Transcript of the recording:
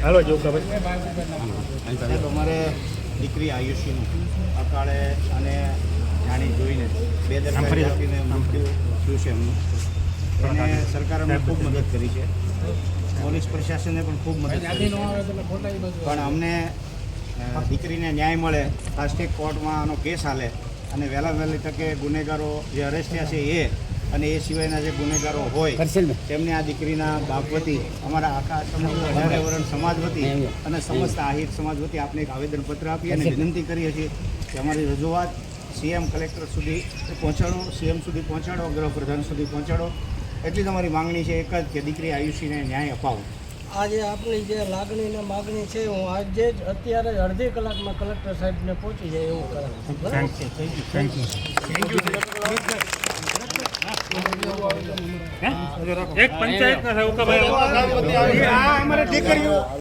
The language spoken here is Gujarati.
હાલો જો ખબર સાહેબ અમારે દીકરી આયુષીનું અકાળે અને જાણી જોઈને બેદરકારી આપીને મૃત્યુ થયું છે એમનું. એને સરકારે અમને ખૂબ મદદ કરી છે, પોલીસ પ્રશાસને પણ ખૂબ મદદ કરી છે, પણ અમને દીકરીને ન્યાય મળે, ફાસ્ટ કોર્ટમાં આનો કેસ હાલે અને વહેલી તકે ગુનેગારો જે અરેસ્ટ થયા છે એ અને એ સિવાયના જે ગુનેગારો હોય તેમને આ દીકરીના બાપ વતી અમારા આખા પર્યાવરણ સમાજ વતી અને સમસ્ત આહિર સમાજ વતી આપણે એક આવેદનપત્ર આપી અને વિનંતી કરીએ છીએ કે અમારી રજૂઆત સીએમ કલેક્ટર સુધી પહોંચાડો, સીએમ સુધી પહોંચાડો, ગૃહપ્રધાન સુધી પહોંચાડો. એટલી જ અમારી માંગણી છે, એક જ કે દીકરી આયુષીને ન્યાય અપાવો. આજે આપણી જે લાગણી ને માગણી છે, હું આજે જ અત્યારે જ અડધી કલાકમાં કલેક્ટર સાહેબને પહોંચી જાય એવું કરાવું. એક પંચાયત ના અમારે દીકરીઓ